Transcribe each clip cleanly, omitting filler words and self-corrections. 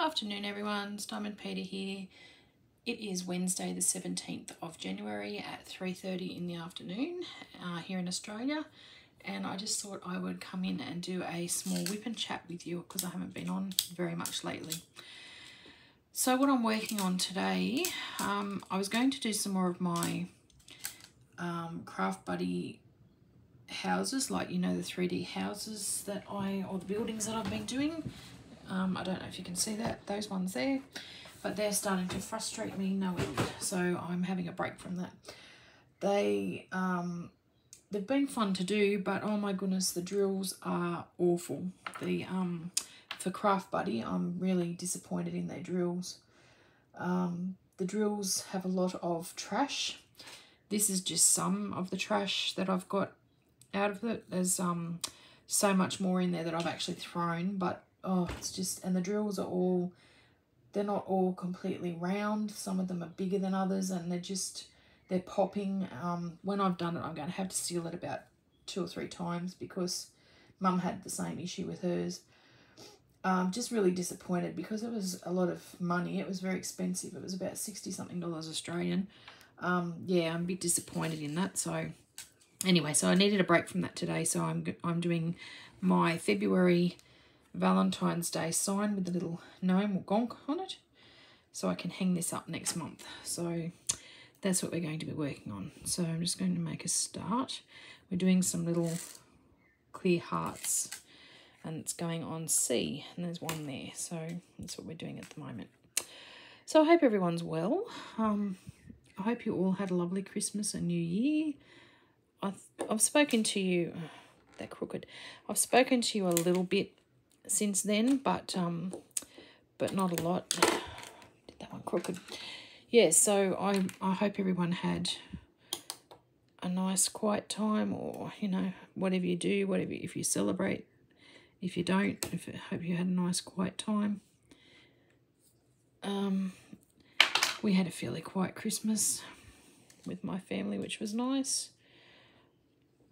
Afternoon everyone, it's DiamondPeta here. It is Wednesday the 17th of January at 3:30 in the afternoon here in Australia, and I just thought I would come in and do a small whip and chat with you because I haven't been on very much lately. So what I'm working on today, I was going to do some more of my Craft Buddy houses, like the 3D houses that or the buildings that I've been doing. I don't know if you can see those ones there, but they're starting to frustrate me no end, so I'm having a break from that. They've been fun to do, but oh my goodness, the drills are awful. For Craft Buddy, I'm really disappointed in their drills. The drills have a lot of trash. This is just some of the trash that I've got out of it. There's so much more in there that I've actually thrown, but oh, it's just, and the drills are they're not all completely round. Some of them are bigger than others, and they're popping. When I've done it, I'm going to have to seal it about 2 or 3 times because Mum had the same issue with hers. Just really disappointed because it was a lot of money. It was very expensive. It was about $60-something Australian. Yeah, I'm a bit disappointed in that. So anyway, so I needed a break from that today. So I'm doing my February Valentine's Day sign with the little gnome or gonk on it, so I can hang this up next month. So that's what we're going to be working on. So I'm just going to make a start. We're doing some little clear hearts, and it's going on C, and there's one there. So that's what we're doing at the moment. So I hope everyone's well. I hope you all had a lovely Christmas and New Year. I've spoken to you, they're crooked. I've spoken to you a little bit since then, but not a lot. Did that one crooked? Yeah, so I hope everyone had a nice quiet time, or whatever you do, if you celebrate, if you don't, I hope you had a nice quiet time. We had a fairly quiet Christmas with my family, which was nice,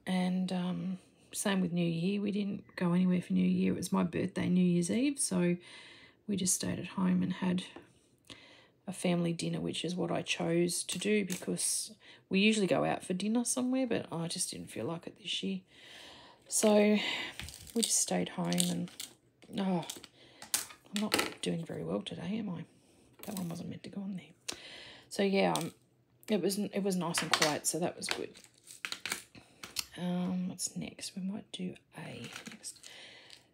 and same with New Year. We didn't go anywhere for New Year. It was my birthday, New Year's Eve, so we just stayed at home and had a family dinner, which is what I chose to do because we usually go out for dinner somewhere, but I just didn't feel like it this year. So we just stayed home, and I'm not doing very well today, am I? That one wasn't meant to go on there. So yeah, it was nice and quiet, so that was good. What's next? We might do A next.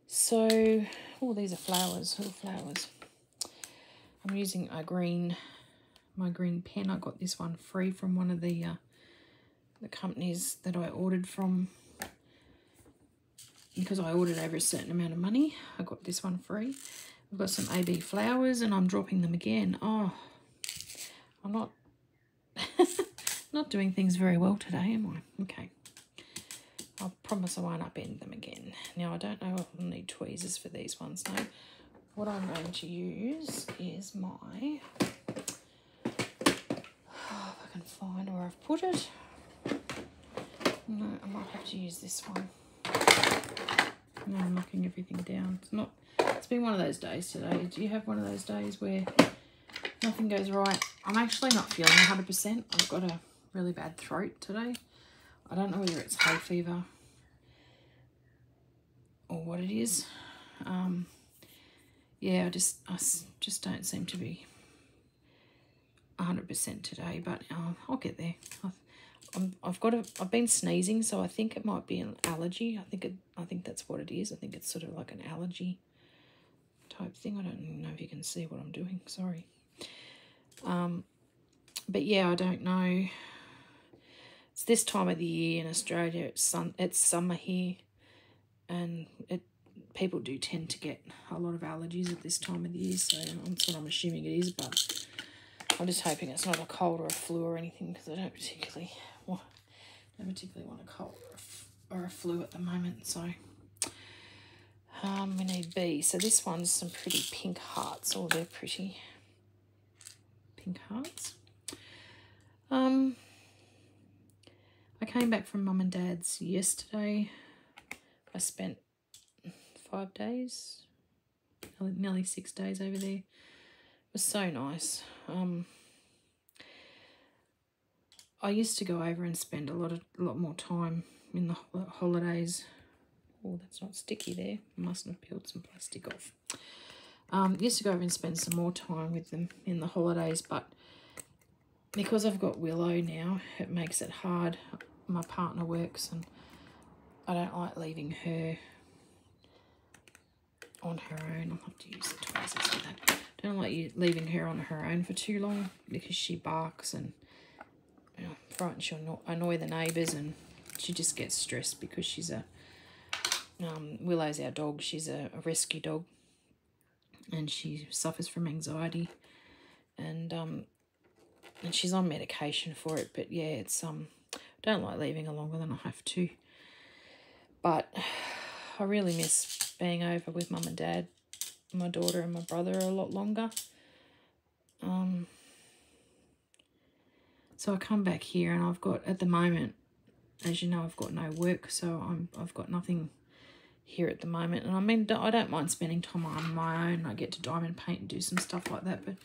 So, oh, these are flowers, little flowers. I'm using my green pen. I got this one free from one of the companies that I ordered from, because I ordered over a certain amount of money. I got this one free. I've got some AB flowers, and I'm dropping them again. Oh, I'm not not doing things very well today, am I? Okay. I promise I won't upend them again. Now, I don't know if I'll need tweezers for these ones. No. What I'm going to use is my... Oh, if I can find where I've put it. No, I might have to use this one. No, I'm knocking everything down. It's been one of those days today. Do you have one of those days where nothing goes right? I'm actually not feeling 100%. I've got a really bad throat today. I don't know whether it's hay fever or what it is. Yeah, I just don't seem to be 100% today, but I'll get there. I've been sneezing, so I think it might be an allergy. I think that's what it is. I think it's sort of like an allergy type thing. I don't even know if you can see what I'm doing. Sorry. But yeah, I don't know. It's this time of the year in Australia. It's summer here, and people do tend to get a lot of allergies at this time of the year. So that's what I'm assuming it is, but I'm just hoping it's not a cold or a flu or anything, because I don't particularly want a cold or a flu at the moment. So we need B. So this one's some pretty pink hearts. Oh, they're pretty pink hearts. I came back from Mum and Dad's yesterday. I spent 5 days, nearly 6 days over there. It was so nice. I used to go over and spend a lot more time in the holidays. Oh, that's not sticky there. I mustn't have peeled some plastic off. Used to go over and spend some more time with them in the holidays, but because I've got Willow now, it makes it hard. My partner works and I don't like leaving her on her own. I'll have to use the tweezers for that. Don't like you leaving her on her own for too long because she barks and frightens. She'll annoy the neighbours, and she just gets stressed because she's a Willow's our dog. She's a rescue dog, and she suffers from anxiety, and she's on medication for it. But yeah, it's don't like leaving her longer than I have to. But I really miss being over with Mum and Dad, my daughter and my brother a lot longer. So I come back here, and I've got, at the moment, as you know, I've got no work, so I've got nothing here at the moment. And I mean, I don't mind spending time on my own. I get to diamond paint and do some stuff like that, but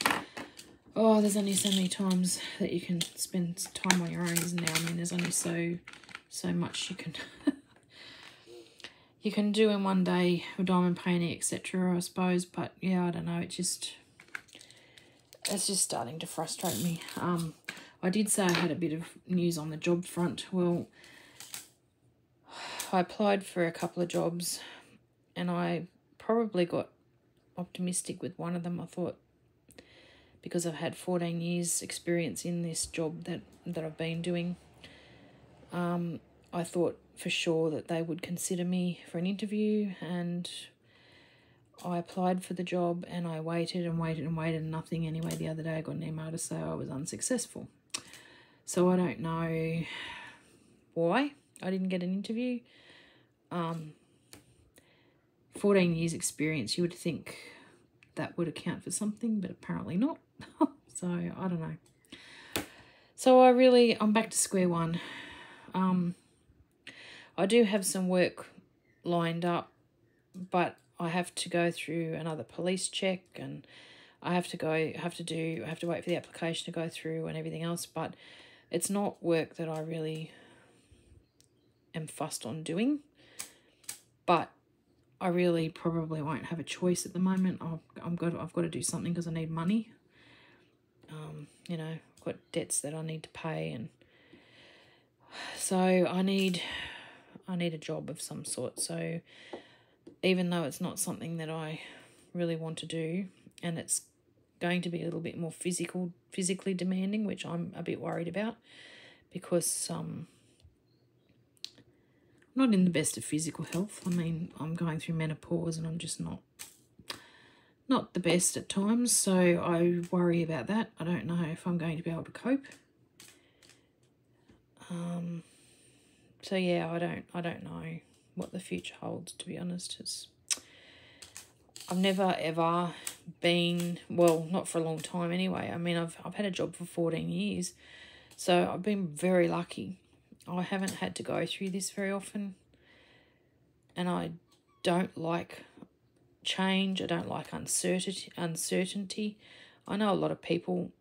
oh, there's only so many times that you can spend time on your own, isn't there? I mean, there's only so much you can you can do in one day with diamond painting, etc., I suppose. But yeah, I don't know, it's just starting to frustrate me. I did say I had a bit of news on the job front. Well, I applied for a couple of jobs, and I probably got optimistic with one of them. I thought, because I've had 14 years experience in this job that I've been doing, I thought for sure that they would consider me for an interview, and I applied for the job, and I waited and waited and waited, and nothing. Anyway, the other day I got an email to say I was unsuccessful. So I don't know why I didn't get an interview. 14 years experience, you would think that would account for something, but apparently not. So I don't know. So I'm back to square one. I do have some work lined up, but I have to go through another police check, and I have to wait for the application to go through and everything else. But it's not work that I really am fussed on doing. But I really probably won't have a choice at the moment. I've got to do something because I need money. You know, I've got debts that I need to pay, and so I need a job of some sort. So even though it's not something that I really want to do, and it's going to be a little bit more physically demanding, which I'm a bit worried about, because I'm not in the best of physical health. I mean, I'm going through menopause, and I'm just not the best at times, so I worry about that. I don't know if I'm going to be able to cope. So yeah, I don't know what the future holds, to be honest. I've never ever been, well, not for a long time anyway. I mean, I've had a job for 14 years, so I've been very lucky. I haven't had to go through this very often, and I don't like change. I don't like uncertainty. I know a lot of people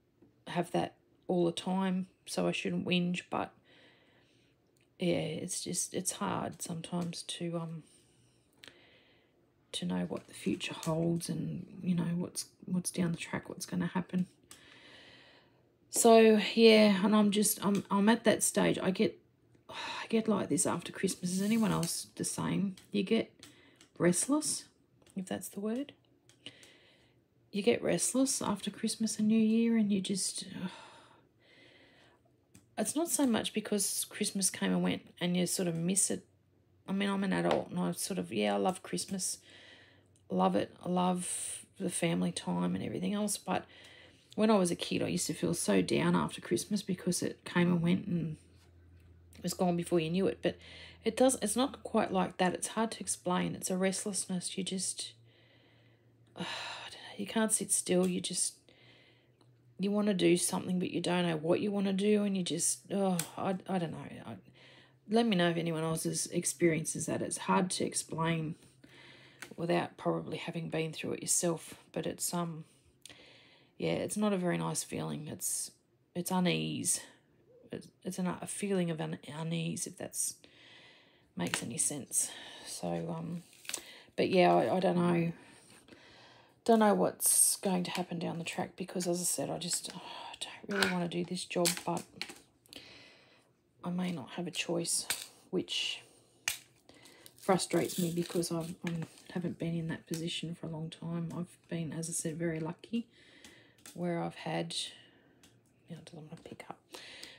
have that all the time, so I shouldn't whinge, but yeah, it's hard sometimes to know what the future holds, and you know what's down the track, what's going to happen. So yeah, and I'm at that stage. I get like this after Christmas. Is anyone else the same? You get restless, if that's the word. You get restless after Christmas and New Year, and you just it's not so much because Christmas came and went and you sort of miss it. I mean, I'm an adult, and I love Christmas. Love it. I love the family time and everything else. But when I was a kid, I used to feel so down after Christmas because it came and went and it was gone before you knew it. But it's not quite like that. It's hard to explain. It's a restlessness. You just, I don't know, you can't sit still. You want to do something, but you don't know what you want to do, and you just, I don't know. Let me know if anyone else's experiences that. It's hard to explain without probably having been through it yourself. But it's yeah, it's not a very nice feeling. It's unease. It's a feeling of unease, if that's makes any sense. So but yeah, I don't know. Don't know what's going to happen down the track, because, as I said, I just don't really want to do this job, but I may not have a choice, which frustrates me because I haven't been in that position for a long time. I've been, as I said, very lucky where I've had, I'm going to pick up,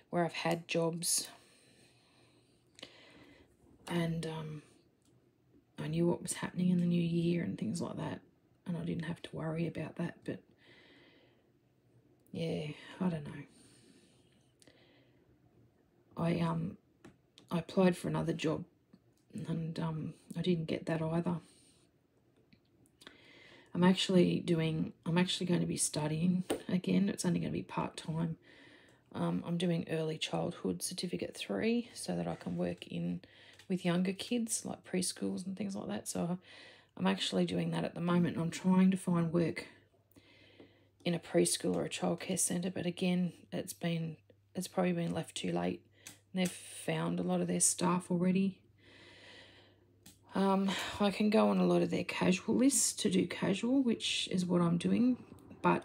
where I've had jobs and I knew what was happening in the new year and things like that, and I didn't have to worry about that. But yeah, I don't know. I applied for another job and I didn't get that either. I'm actually going to be studying again. It's only going to be part-time. I'm doing early childhood certificate 3 so that I can work with younger kids, like preschools and things like that. So I'm actually doing that at the moment. I'm trying to find work in a preschool or a childcare centre, but again, it's probably been left too late. They've found a lot of their staff already. I can go on a lot of their casual lists to do casual, which is what I'm doing, but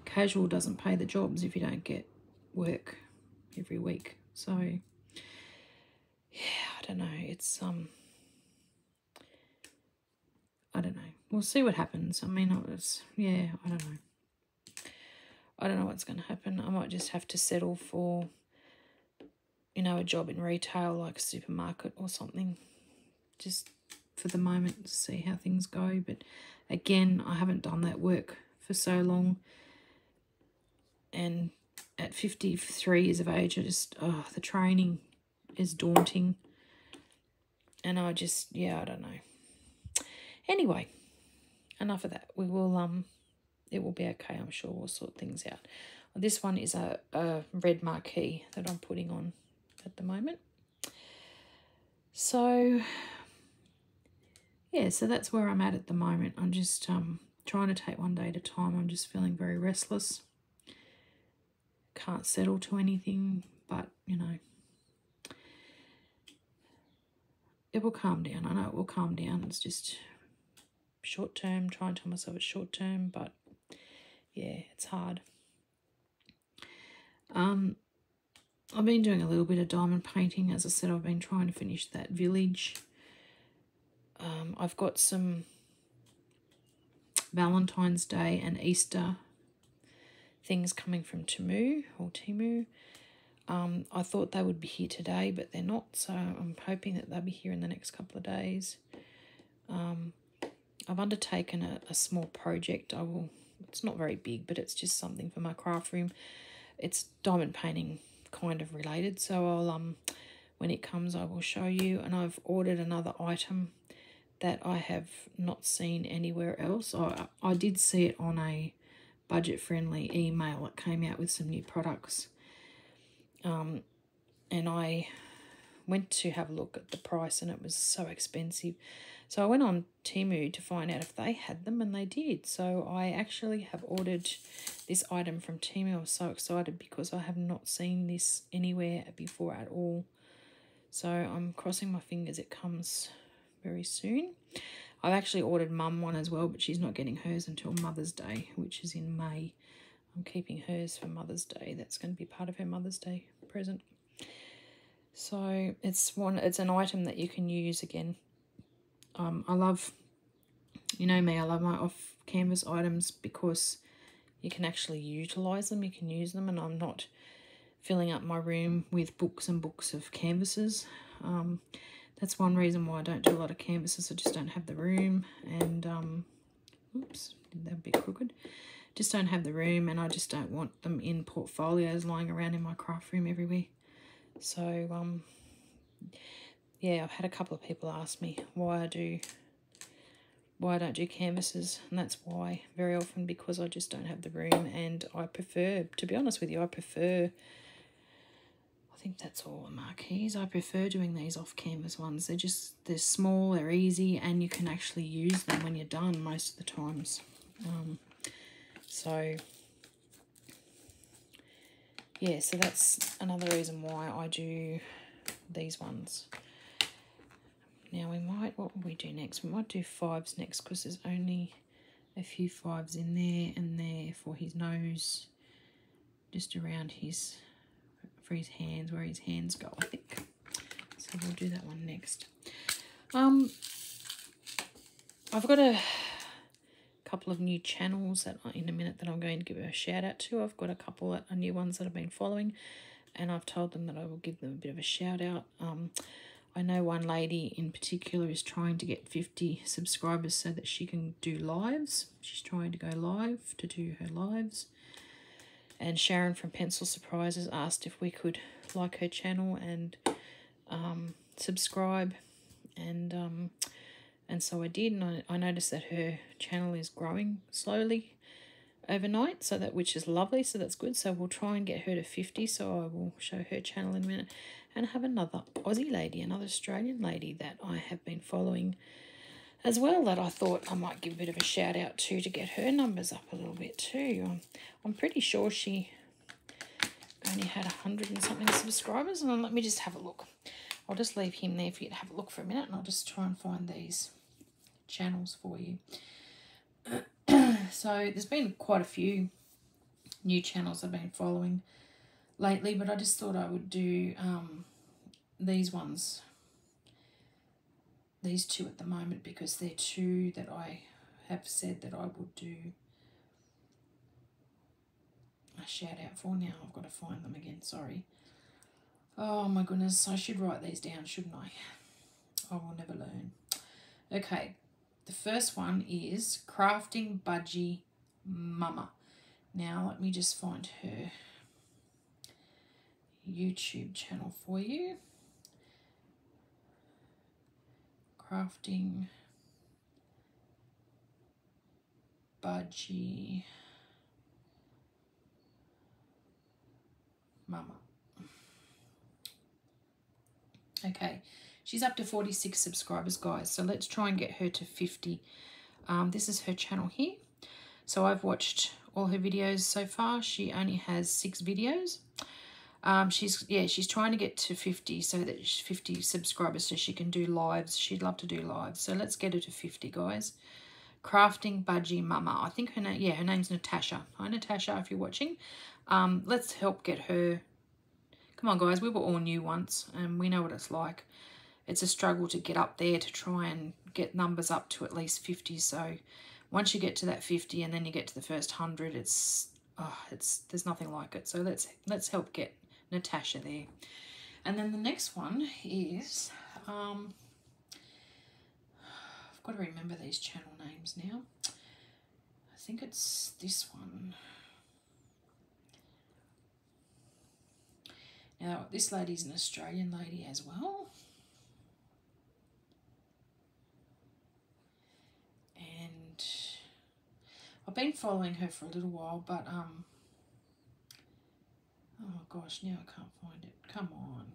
casual doesn't pay the jobs if you don't get work every week. So yeah, I don't know. It's I don't know. We'll see what happens. I mean, I don't know. I don't know what's going to happen. I might just have to settle for, a job in retail, like a supermarket or something, just for the moment, to see how things go. But again, I haven't done that work for so long, and at 53 years of age, the training is daunting, and I don't know. Anyway, enough of that. We will it will be okay. I'm sure we'll sort things out. This one is a red marquee that I'm putting on at the moment. So yeah, so that's where I'm at the moment. I'm just trying to take one day at a time. I'm just feeling very restless. Can't settle to anything, but it will calm down. I know it will calm down. It's just short term, trying to tell myself it's short term, but yeah, it's hard. I've been doing a little bit of diamond painting. As I said, I've been trying to finish that village. I've got some Valentine's Day and Easter things coming from Temu. I thought they would be here today, but they're not, so I'm hoping that they'll be here in the next couple of days. I've undertaken a small project. It's not very big, but it's just something for my craft room. It's diamond painting kind of related, so I'll when it comes I will show you. And I've ordered another item that I have not seen anywhere else. I did see it on a budget-friendly email. It came out with some new products. And I went to have a look at the price, and it was so expensive. So I went on Temu to find out if they had them, and they did. So I actually have ordered this item from Temu. I was so excited because I have not seen this anywhere before at all. So I'm crossing my fingers it comes very soon. I've actually ordered Mum one as well, but she's not getting hers until Mother's Day, which is in May. I'm keeping hers for Mother's Day. That's going to be part of her Mother's Day present. So it's an item that you can use again. I love, me, I love my off-canvas items because you can actually utilise them. You can use them, and I'm not filling up my room with books and books of canvases. That's one reason why I don't do a lot of canvases. I just don't have the room, and oops, did that a bit crooked. Just don't have the room, and I just don't want them in portfolios lying around in my craft room everywhere. So yeah, I've had a couple of people ask me why I don't do canvases, and that's why, very often, because I just don't have the room. And I prefer, to be honest with you, I think that's all the marquees. I prefer doing these off canvas ones. They're small, they're easy, and you can actually use them when you're done most of the times. So yeah, so that's another reason why I do these ones. Now what will we do next? We might do 5s next, because there's only a few 5s in there and there for his nose, just around his, for his hands, where his hands go, I think. So we'll do that one next. I've got a couple of new channels that in a minute that I'm going to give a shout out to. I've got a couple that are new ones that I've been following, and I've told them that I will give them a bit of a shout out. I know one lady in particular is trying to get 50 subscribers so that she can do lives. She's trying to go live to do her lives. And Sharon from Pencil Surprises asked if we could like her channel and subscribe, and so I did, and I noticed that her channel is growing slowly overnight, so that, which is lovely, so that's good. So we'll try and get her to 50, so I will show her channel in a minute. And I have another Aussie lady, another Australian lady that I have been following as well, that I thought I might give a bit of a shout out to get her numbers up a little bit too. I'm pretty sure she only had 100 and something subscribers. And let me just have a look. I'll just leave him there for you to have a look for a minute, and I'll just try and find these channels for you. So there's been quite a few new channels I've been following lately, but I just thought I would do these ones, these two at the moment, because they're two that I have said that I would do a shout out for. Now I've got to find them again, sorry. Oh my goodness, I should write these down, shouldn't I? I will never learn. Okay, the first one is Crafting Budgie Mama. Now let me just find her YouTube channel for you. Crafting Budgie Mama. Okay, she's up to 46 subscribers, guys, so let's try and get her to 50. This is her channel here. So I've watched all her videos so far. She only has 6 videos. She's trying to get to 50, so that 50 subscribers, so she can do lives. She'd love to do lives, so let's get her to 50, guys. Crafting Budgie Mama. I think her name, yeah, her name's Natasha. Hi Natasha, if you're watching. Let's help get her. Come on, guys, we were all new once, and we know what it's like. It's a struggle to get up there, to try and get numbers up to at least 50. So once you get to that 50 and then you get to the first 100, there's nothing like it. So let's help get Natasha there. And then the next one is I've got to remember these channel names now. I think it's this one. Now, this lady's an Australian lady as well. And I've been following her for a little while, but, oh gosh, now I can't find it. Come on.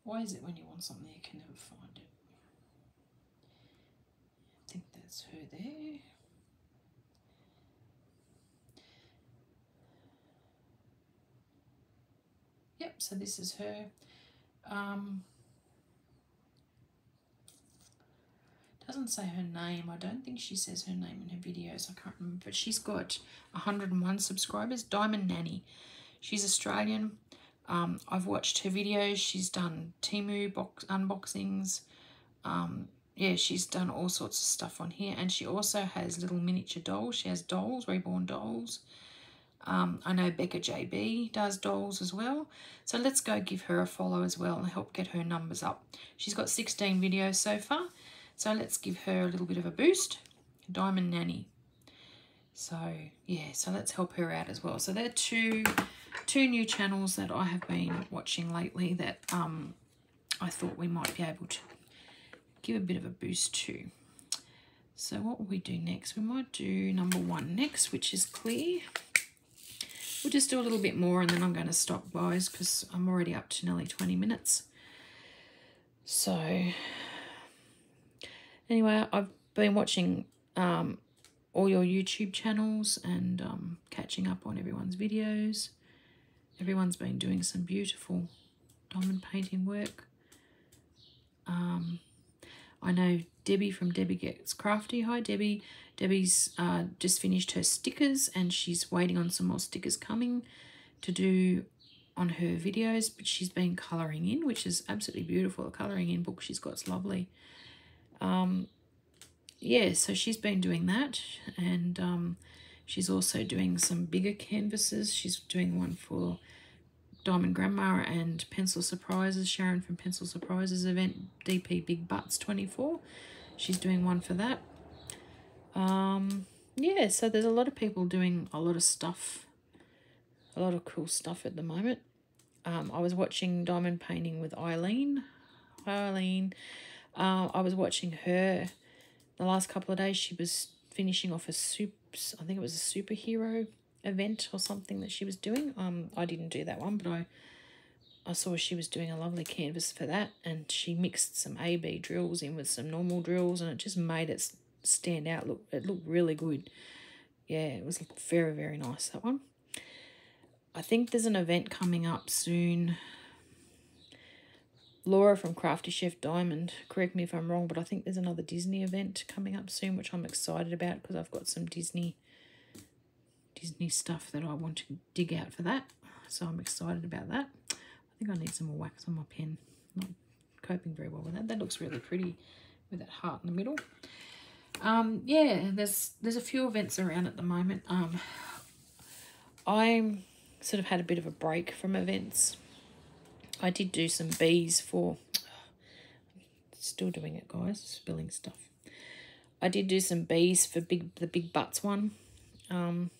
Why is it when you want something you can never find it? I think that's her there. Yep, so this is her. Doesn't say her name. I don't think she says her name in her videos. I can't remember, but she's got 101 subscribers. Diamond Nanny. She's Australian. I've watched her videos. She's done Temu unboxings. Yeah, she's done all sorts of stuff on here, and she also has little miniature dolls. She has dolls, reborn dolls. I know Becca JB does dolls as well. So let's go give her a follow as well and help get her numbers up. She's got 16 videos so far. So let's give her a little bit of a boost. Diamond Nanny. So yeah, so let's help her out as well. So they're two new channels that I have been watching lately that I thought we might be able to give a bit of a boost to. So what will we do next? We might do number 1 next, which is Clear. we'll just do a little bit more and then I'm going to stop, guys, because I'm already up to nearly 20 minutes. So anyway, I've been watching all your YouTube channels and catching up on everyone's videos. Everyone's been doing some beautiful diamond painting work. I know Debbie from Debbie Gets Crafty. Hi, Debbie. Debbie's just finished her stickers and she's waiting on some more stickers coming to do on her videos, but she's been colouring in, which is absolutely beautiful. The colouring in book she's got's lovely. Yeah, so she's been doing that, and she's also doing some bigger canvases. She's doing one for Diamond Grandma and Pencil Surprises, Sharon from Pencil Surprises event, DP Big Butts 24. She's doing one for that. Yeah, so there's a lot of people doing a lot of stuff, a lot of cool stuff at the moment. I was watching Diamond Painting with Eileen. Hi, Eileen. I was watching her the last couple of days. She was finishing off I think it was a superhero event or something that she was doing. I didn't do that one, but I saw she was doing a lovely canvas for that, and she mixed some AB drills in with some normal drills, and it just made it stand out. Look, it looked really good. Yeah, it was very, very nice, that one. I think there's an event coming up soon. Laura from Crafty Chef Diamond, correct me if I'm wrong, but I think there's another Disney event coming up soon, which I'm excited about because I've got some Disney stuff that I want to dig out for that. So I'm excited about that. I think I need some more wax on my pen. Not coping very well with that. That looks really pretty with that heart in the middle. Yeah, there's a few events around at the moment. I'm sort of had a bit of a break from events. I did do some bees for, still doing it, guys, spilling stuff. I did do some bees for the Big Butts one, on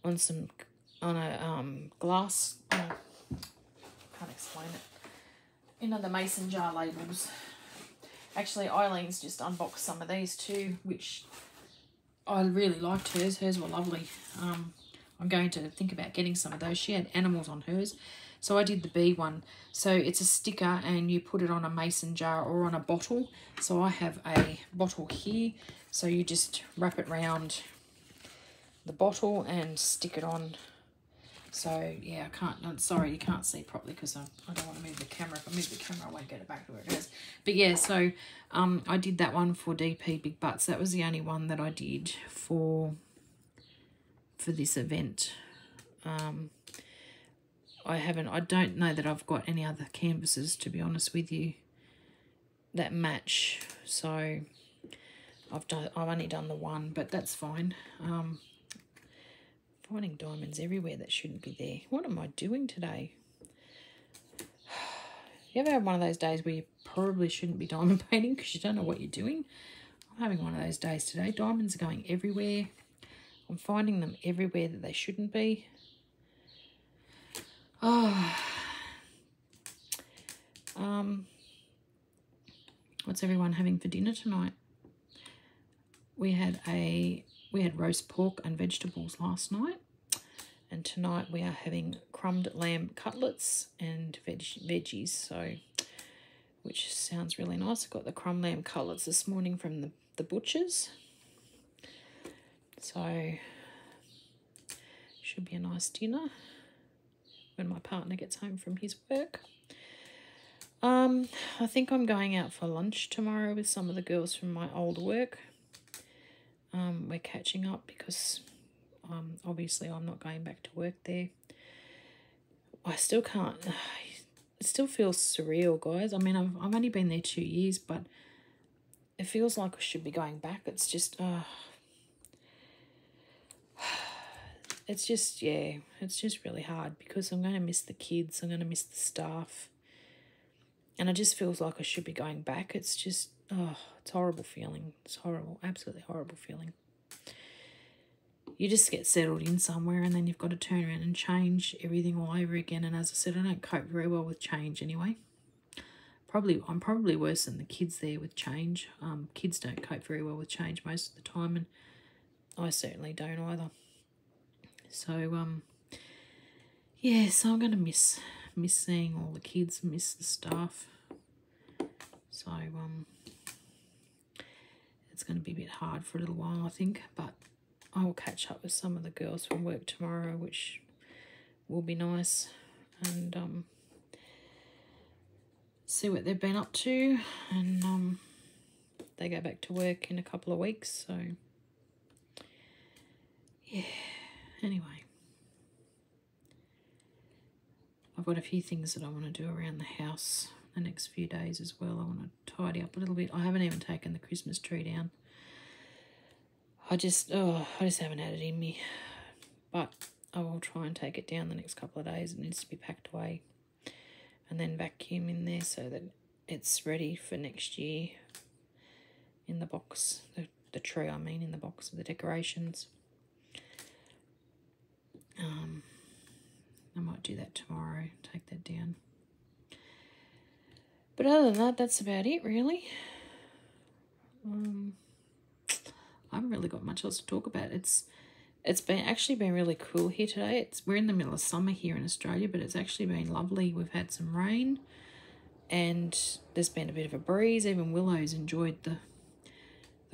a glass, can't explain it, the mason jar labels. Actually, Eileen's just unboxed some of these too, which I really liked hers. Hers were lovely. I'm going to think about getting some of those. She had animals on hers. So I did the bee one. So it's a sticker and you put it on a mason jar or on a bottle. So I have a bottle here. So you just wrap it round the bottle and stick it on. So yeah, I'm sorry you can't see properly because I don't want to move the camera. If I move the camera, I won't get it back to where it is. But yeah, so I did that one for DP Big Butts. That was the only one that I did for this event. I don't know that I've got any other canvases, to be honest with you, that match. So I've only done the one, but that's fine. Finding diamonds everywhere that shouldn't be there. What am I doing today? You ever have one of those days where you probably shouldn't be diamond painting because you don't know what you're doing? I'm having one of those days today. Diamonds are going everywhere. I'm finding them everywhere that they shouldn't be. Oh. What's everyone having for dinner tonight? We had roast pork and vegetables last night, and tonight we are having crumbed lamb cutlets and veggies. So, which sounds really nice. I got the crumb lamb cutlets this morning from the butcher's. So should be a nice dinner when my partner gets home from his work. I think I'm going out for lunch tomorrow with some of the girls from my old work. We're catching up because obviously I'm not going back to work there. I still can't, it still feels surreal, guys. I mean, I've only been there 2 years, but it feels like I should be going back. It's just, it's just, yeah, it's just really hard because I'm going to miss the kids. I'm going to miss the staff. And it just feels like I should be going back. It's just, it's a horrible feeling. It's horrible, absolutely horrible feeling. You just get settled in somewhere and then you've got to turn around and change everything all over again. And as I said, I don't cope very well with change anyway. I'm probably worse than the kids there with change. Kids don't cope very well with change most of the time, and I certainly don't either. So, yeah, so I'm going to miss seeing all the kids, miss the staff. So it's going to be a bit hard for a little while, I think, but I will catch up with some of the girls from work tomorrow, which will be nice, and see what they've been up to, and they go back to work in a couple of weeks, so yeah, anyway. I've got a few things that I want to do around the house the next few days as well. I want to tidy up a little bit. I haven't even taken the Christmas tree down. I just haven't had it in me, but I will try and take it down the next couple of days. It needs to be packed away and then vacuum in there so that it's ready for next year in the box, the tree I mean, in the box of the decorations. I might do that tomorrow, take that down. But other than that, that's about it really. I haven't really got much else to talk about. It's actually been really cool here today. We're in the middle of summer here in Australia, but it's actually been lovely. We've had some rain and there's been a bit of a breeze. Even Willow's enjoyed the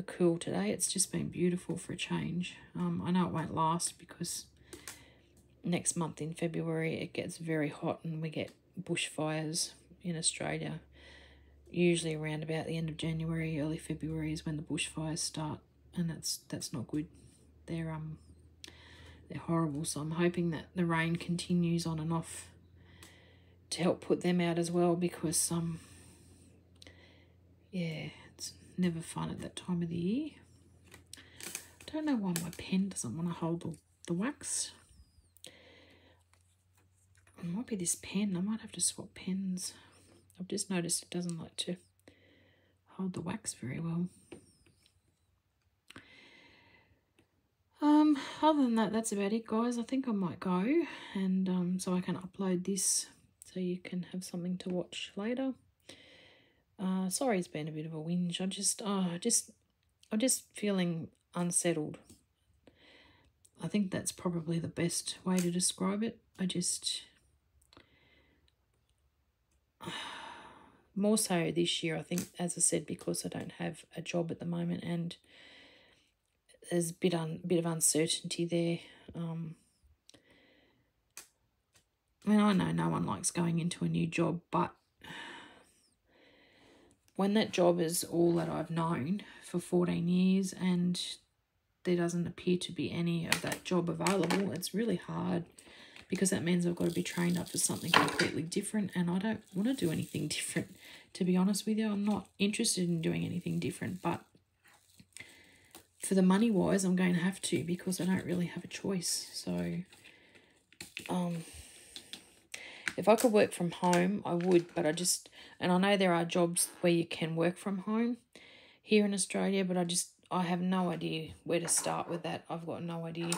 cool today. It's just been beautiful for a change. I know it won't last because next month in February it gets very hot and we get bushfires in Australia. Usually around about the end of January, early February is when the bushfires start, and that's not good. They're horrible, so I'm hoping that the rain continues on and off to help put them out as well, because yeah, it's never fun at that time of the year. I don't know why my pen doesn't want to hold the wax. It might be this pen. I might have to swap pens. I've just noticed it doesn't like to hold the wax very well. Other than that, that's about it, guys. I think I might go, and so I can upload this so you can have something to watch later. Sorry, it's been a bit of a whinge. I'm just feeling unsettled. I think that's probably the best way to describe it. More so this year, I think, as I said, because I don't have a job at the moment and there's a bit of uncertainty there. I mean, I know no one likes going into a new job, but when that job is all that I've known for 14 years and there doesn't appear to be any of that job available, it's really hard, because that means I've got to be trained up for something completely different, and I don't want to do anything different, to be honest with you. I'm not interested in doing anything different, but for the money wise, I'm going to have to, because I don't really have a choice. So if I could work from home, I would, but and I know there are jobs where you can work from home here in Australia, but I have no idea where to start with that. I've got no idea.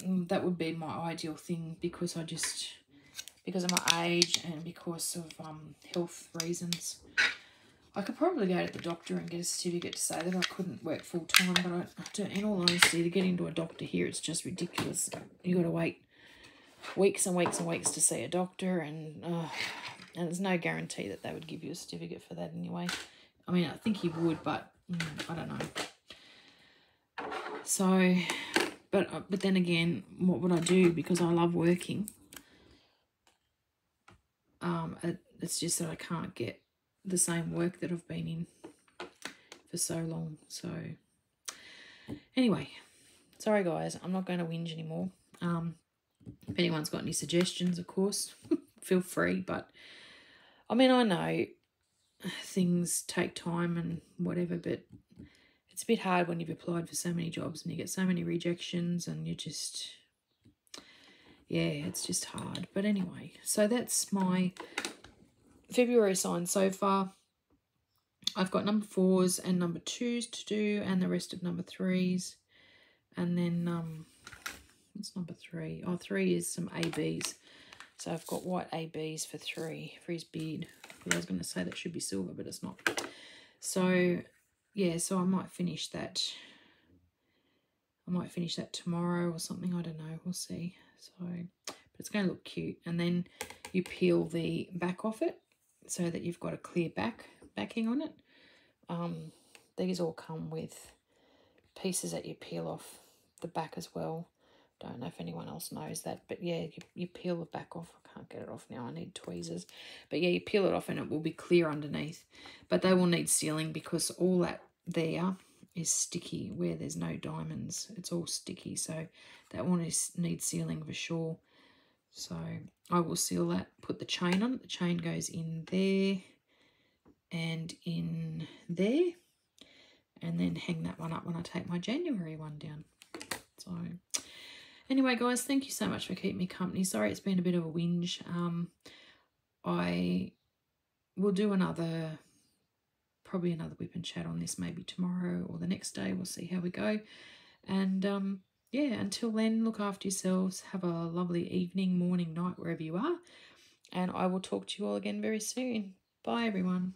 That would be my ideal thing, because because of my age and because of health reasons. I could probably go to the doctor and get a certificate to say that I couldn't work full time, but in all honesty, to get into a doctor here, it's just ridiculous. You got to wait weeks and weeks and weeks to see a doctor, and there's no guarantee that they would give you a certificate for that anyway. I mean, I think he would, but I don't know. So, but then again, what would I do? Because I love working. It's just that I can't get the same work that I've been in for so long. So anyway, sorry guys, I'm not going to whinge anymore. If anyone's got any suggestions, of course, feel free. But I mean, I know things take time and whatever, but it's a bit hard when you've applied for so many jobs and you get so many rejections, and you just, yeah, it's just hard. But anyway, so that's my February sign so far. I've got number 4s and number 2s to do, and the rest of number 3s. And then what's number 3? Oh, 3 is some ABs. So I've got white ABs for 3 for his beard. I was going to say that should be silver, but it's not. So yeah, so I might finish that. I might finish that tomorrow or something. I don't know. We'll see. So, but it's going to look cute. And then you peel the back off it so that you've got a clear backing on it. These all come with pieces that you peel off the back as well. Don't know if anyone else knows that, but yeah, you peel the back off. I can't get it off now, I need tweezers. But yeah, you peel it off and it will be clear underneath. But they will need sealing because all that there is sticky where there's no diamonds. It's all sticky, so that one needs sealing for sure. So I will seal that, put the chain on it. The chain goes in there and in there, and then hang that one up when I take my January one down. So anyway, guys, thank you so much for keeping me company. Sorry it's been a bit of a whinge. I will do probably another whip and chat on this maybe tomorrow or the next day. We'll see how we go. And yeah, until then, look after yourselves. Have a lovely evening, morning, night, wherever you are. And I will talk to you all again very soon. Bye, everyone.